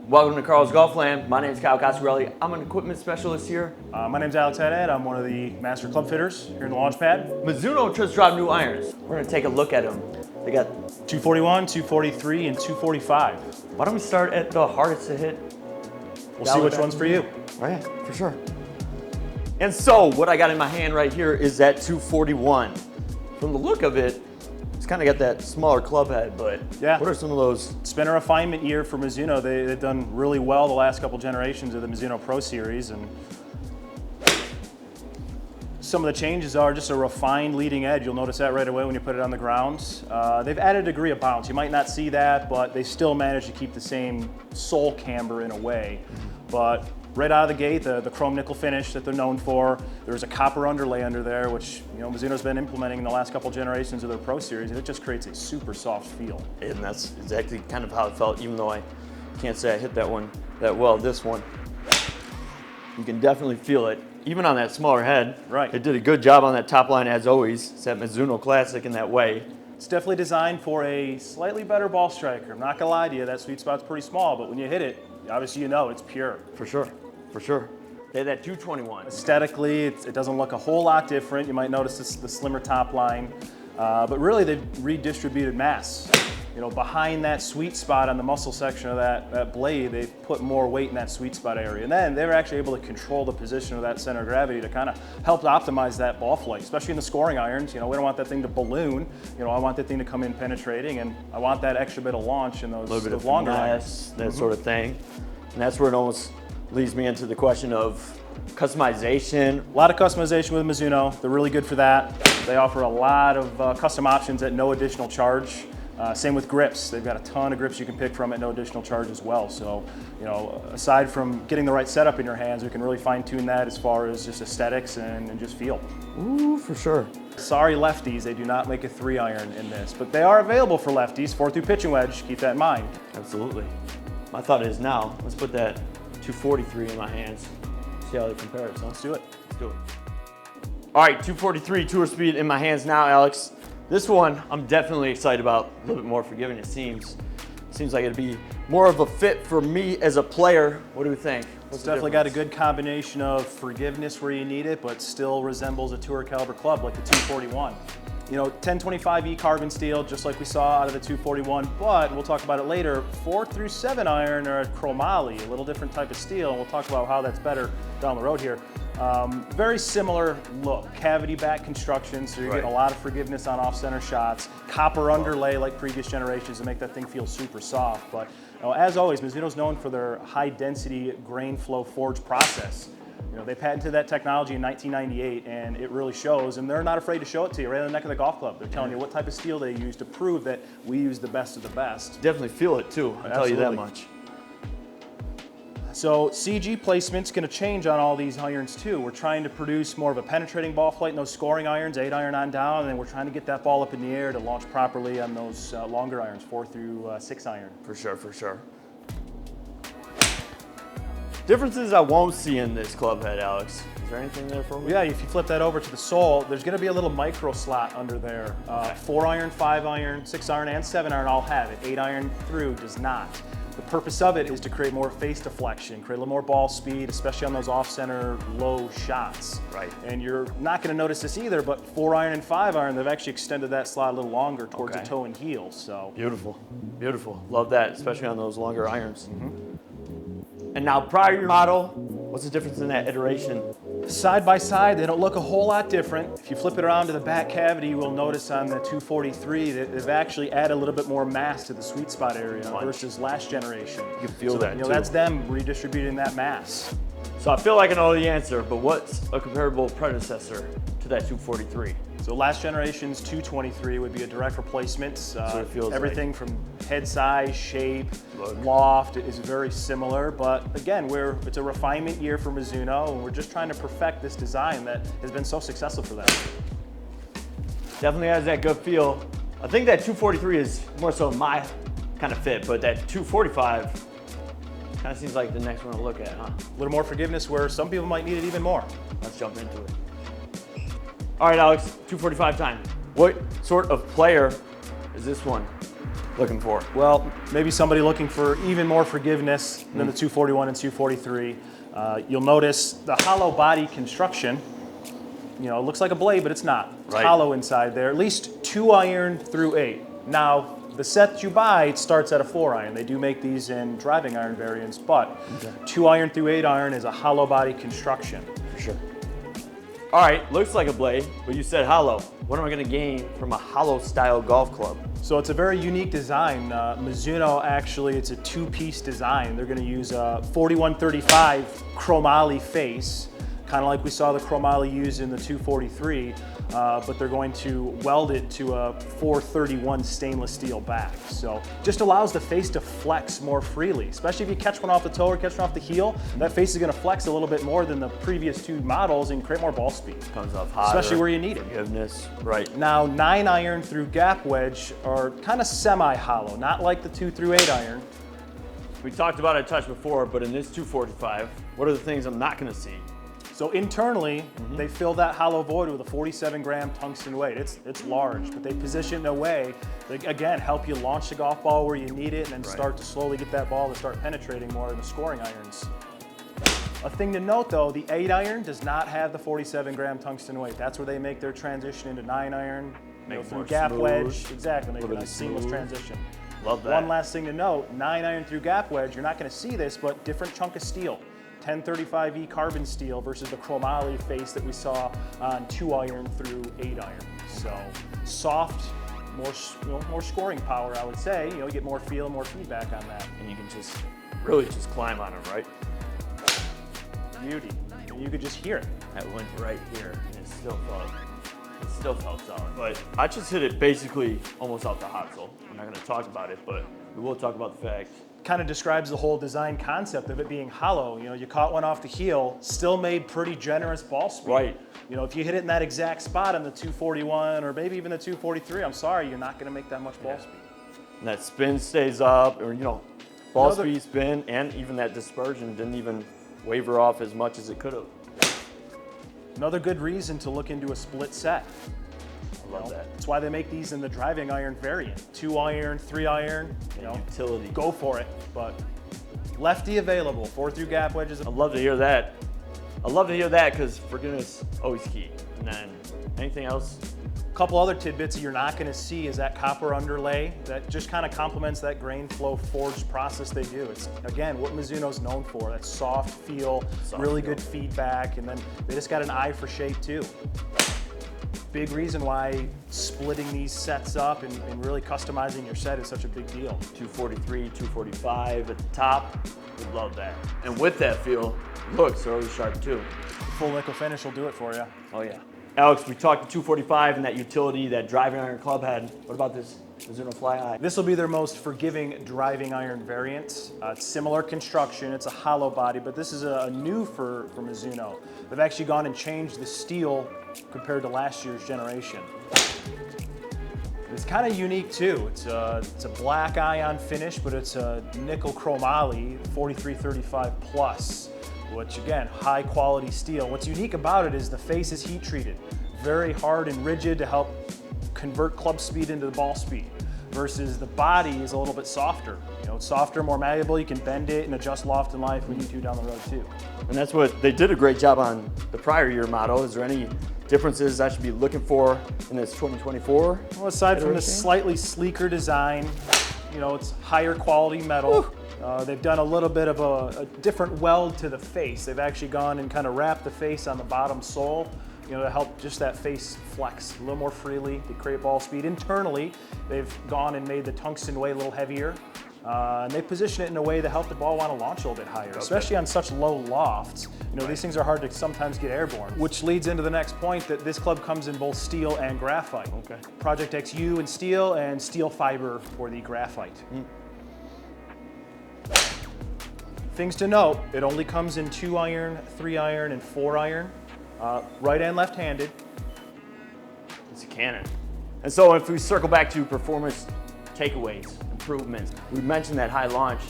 Welcome to Carl's Golfland. My name is Kyle Coscarelli. I'm an equipment specialist here. My name's Alex Haddad. I'm one of the master club fitters here in the launch pad. Mizuno just dropped new irons. We're gonna take a look at them. They got 241, 243, and 245. Why don't we start at the hardest to hit? We'll see which one's for you. Oh yeah, for sure. And so what I got in my hand right here is that 241. From the look of it, it's kind of got that smaller club head, but yeah. What are some of those? It's been a refinement year for Mizuno. They've done really well the last couple generations of the Mizuno Pro series, and some of the changes are just a refined leading edge. You'll notice that right away when you put it on the ground. They've added a degree of bounce. You might not see that, but they still manage to keep the same sole camber in a way. But right out of the gate, the chrome nickel finish that they're known for. There's a copper underlay under there, which Mizuno's been implementing in the last couple generations of their Pro series, and it just creates a super soft feel. And that's exactly kind of how it felt, even though I can't say I hit that one that well. This one, you can definitely feel it, even on that smaller head. Right. It did a good job on that top line as always. It's that Mizuno classic in that way. It's definitely designed for a slightly better ball striker. I'm not gonna lie to you, that sweet spot's pretty small, but when you hit it, obviously it's pure. For sure, for sure. They had that 221. Aesthetically, it doesn't look a whole lot different. You might notice the slimmer top line, but really they've redistributed mass. Behind that sweet spot on the muscle section of that blade, they've put more weight in that sweet spot area. And then they were actually able to control the position of that center of gravity to kind of help optimize that ball flight, especially in the scoring irons. We don't want that thing to balloon. I want that thing to come in penetrating, and I want that extra bit of launch in those longer irons. That sort of thing. And that's where it almost leads me into the question of customization. A lot of customization with Mizuno. They're really good for that. They offer a lot of custom options at no additional charge. Same with grips. They've got a ton of grips you can pick from at no additional charge as well. So, aside from getting the right setup in your hands, we can really fine tune that as far as just aesthetics and just feel. Ooh, for sure. Sorry lefties, they do not make a 3-iron in this, but they are available for lefties, 4-through pitching wedge, keep that in mind. Absolutely. My thought is now, let's put that 243 in my hands. See how they compare. So let's do it. Let's do it. All right, 243 tour speed in my hands now, Alex. This one, I'm definitely excited about. A little bit more forgiving, it seems. Seems like it'd be more of a fit for me as a player. What do you think? It's definitely got a good combination of forgiveness where you need it, but still resembles a tour caliber club like the 241. 1025E carbon steel, just like we saw out of the 241, but we'll talk about it later. 4-through-7 iron or a chromoly, a little different type of steel, and we'll talk about how that's better down the road here. Very similar look, cavity back construction, so you're getting a lot of forgiveness on off-center shots. Copper underlay like previous generations to make that thing feel super soft. But as always, Mizuno's known for their high-density grain flow forge process. They patented that technology in 1998, and it really shows, and they're not afraid to show it to you right on the neck of the golf club. They're telling you what type of steel they use to prove that we use the best of the best. Definitely feel it too, I'll tell you that much. So CG placement's going to change on all these irons too. We're trying to produce more of a penetrating ball flight in those scoring irons, 8-iron on down, and then we're trying to get that ball up in the air to launch properly on those longer irons, 4-through-6 iron. For sure, for sure. Differences I won't see in this club head, Alex. Is there anything there for me? Yeah, if you flip that over to the sole, there's going to be a little micro slot under there. 4-iron, 5-iron, 6-iron, and 7-iron all have it. 8-iron through does not. The purpose of it is to create more face deflection, create a little more ball speed, especially on those off-center low shots. Right. And you're not going to notice this either, but 4-iron and 5-iron, they've actually extended that slot a little longer towards the toe and heel. So beautiful, beautiful. Love that, especially on those longer irons. And now prior model, what's the difference in that iteration? Side by side, they don't look a whole lot different. If you flip it around to the back cavity, you will notice on the 243 that they've actually added a little bit more mass to the sweet spot area versus last generation. You can feel that too. That's them redistributing that mass. So I feel like I know the answer, but what's a comparable predecessor to that 243? So last generation's 223 would be a direct replacement. So it feels everything from head size, shape, loft is very similar. But again, it's a refinement year for Mizuno, and we're just trying to perfect this design that has been so successful for them. Definitely has that good feel. I think that 243 is more so my kind of fit, but that 245 kind of seems like the next one to look at, huh? A little more forgiveness where some people might need it even more. Let's jump into it. All right, Alex, 245 time. What sort of player is this one? looking for? Well, maybe somebody looking for even more forgiveness than the 241 and 243. You'll notice the hollow body construction. You know, it looks like a blade, but it's not. It's hollow inside there. At least 2 iron through 8. Now, the set you buy, it starts at a 4 iron. They do make these in driving iron variants, but 2 iron through 8 iron is a hollow body construction. For sure. All right, looks like a blade, but you said hollow. What am I gonna gain from a hollow style golf club? So it's a very unique design. Mizuno, actually, it's a 2-piece design. They're gonna use a 4135 chromoly face, kind of like we saw the chromoly used in the 243, but they're going to weld it to a 431 stainless steel back. So just allows the face to flex more freely, especially if you catch one off the toe or catch one off the heel. That face is gonna flex a little bit more than the previous 2 models and create more ball speed. Comes off hotter, especially where you need it. Forgiveness, right. Now 9 iron through gap wedge are kind of semi-hollow, not like the 2 through 8 iron. We talked about it a touch before, but in this 245, what are the things I'm not gonna see? So internally, they fill that hollow void with a 47-gram tungsten weight. It's large, but they position it in a way that, again, help you launch the golf ball where you need it and then start to slowly get that ball to start penetrating more in the scoring irons. A thing to note though, the 8 iron does not have the 47-gram tungsten weight. That's where they make their transition into 9 iron, through gap wedge. Exactly, make a nice seamless transition. Love that. One last thing to note, 9 iron through gap wedge, you're not gonna see this, but different chunk of steel. 1035E carbon steel versus the chromoly face that we saw on 2 iron through 8 iron. So soft, more scoring power, I would say. You know, you get more feel and more feedback on that. And you can just really just climb on them, right? Beauty. And you could just hear it. That went right here, and it still felt solid. But I just hit it basically almost off the hot sole. I'm not gonna talk about it, but we will talk about the fact. Kind of describes the whole design concept of it being hollow. You know, you caught one off the heel, still made pretty generous ball speed. Right. You know, if you hit it in that exact spot on the 241 or maybe even the 243, I'm sorry, you're not gonna make that much ball speed. And that spin stays up, or ball speed, spin, and even that dispersion didn't even waver off as much as it could have. Another good reason to look into a split set. Love that. That's why they make these in the driving iron variant. 2 iron, 3 iron, utility. Go for it. But lefty available, 4 through gap wedges. I'd love to hear that. I'd love to hear that because forgiveness always key. And then anything else? A couple other tidbits that you're not gonna see is that copper underlay that just kind of complements that grain flow forged process they do. It's, again, what Mizuno's known for. That soft feel, really good feedback, and then they just got an eye for shape too. Big reason why splitting these sets up and really customizing your set is such a big deal. 243, 245 at the top, would love that. And with that feel, looks really sharp too. Full nickel finish will do it for you. Oh yeah. Alex, we talked to 245 and that utility that driving iron club had. What about this Mizuno Fli-Hi? This will be their most forgiving driving iron variant. Similar construction, it's a hollow body, but this is a new for Mizuno. They've actually gone and changed the steel compared to last year's generation. It's kind of unique too. It's a black ion finish, but it's a nickel chromoly 4335 plus, which again, high quality steel. What's unique about it is the face is heat treated, very hard and rigid to help convert club speed into the ball speed, versus the body is a little bit softer. You know, it's softer, more malleable. You can bend it and adjust loft and life when you do down the road too. And that's what they did a great job on the prior year model. Is there any differences I should be looking for in this 2024? Well, aside from the slightly sleeker design, you know, it's higher quality metal. They've done a little bit of a different weld to the face. They've actually gone and kind of wrapped the face on the bottom sole, you know, to help just that face flex a little more freely to create ball speed. Internally, they've gone and made the tungsten weight a little heavier. And they position it in a way to help the ball want to launch a little bit higher, especially on such low lofts. You know, these things are hard to sometimes get airborne, which leads into the next point that this club comes in both steel and graphite. Okay. Project XU in steel and steel fiber for the graphite. Things to note, it only comes in 2 iron, 3 iron, and 4 iron, right and left-handed. It's a cannon. And so if we circle back to performance takeaways, improvements, we mentioned that high launch.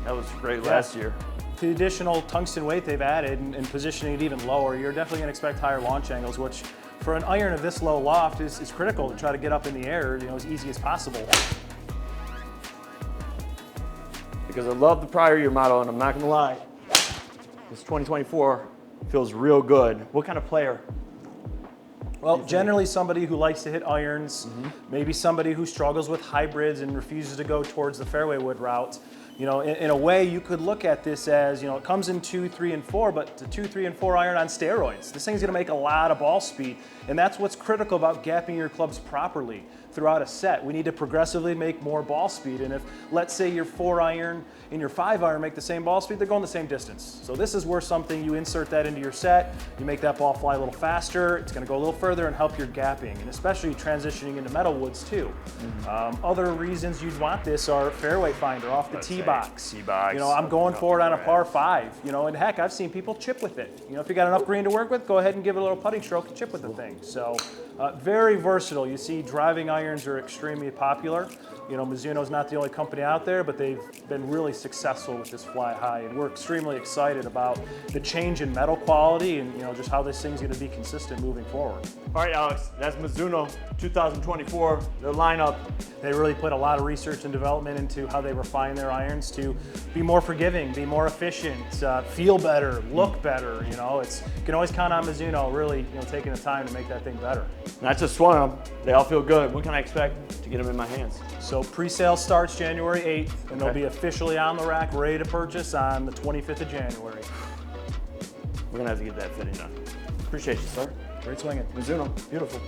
That was great last year. The additional tungsten weight they've added and positioning it even lower, you're definitely going to expect higher launch angles, which for an iron of this low loft is critical to try to get up in the air, you know, as easy as possible. because I love the prior year model, and I'm not gonna lie, this 2024 feels real good. What kind of player? Well, generally somebody who likes to hit irons, maybe somebody who struggles with hybrids and refuses to go towards the fairway wood route. You know, in a way you could look at this as, you know, it comes in 2, 3, and 4, but it's a 2, 3, and 4 iron on steroids. This thing's gonna make a lot of ball speed, and that's what's critical about gapping your clubs properly throughout a set. We need to progressively make more ball speed, and if, let's say, your 4 iron and your 5 iron make the same ball speed, they're going the same distance. So this is where something, you insert that into your set, you make that ball fly a little faster, it's gonna go a little further and help your gapping, and especially transitioning into metal woods too. Other reasons you'd want this are fairway finder off the tee box. You know, I'm going for it on a par 5, you know, and heck, I've seen people chip with it. You know, if you got enough green to work with, go ahead and give it a little putting stroke and chip with the thing. So very versatile. You see driving irons are extremely popular. You know, Mizuno's not the only company out there, but they've been really successful with this Fli-Hi, and we're extremely excited about the change in metal quality and, you know, just how this thing's gonna be consistent moving forward. All right, Alex, that's Mizuno 2024, their lineup. They really put a lot of research and development into how they refine their irons to be more forgiving, be more efficient, feel better, look better. You know, you can always count on Mizuno really, you know, taking the time to make that thing better. Not just one of them, they all feel good. What can I expect to get them in my hands? So pre-sale starts January 8th, and they'll be officially on the rack, ready to purchase on the 25th of January. We're gonna have to get that fitting done. Appreciate you, sir. Great swinging. Mizuno, beautiful.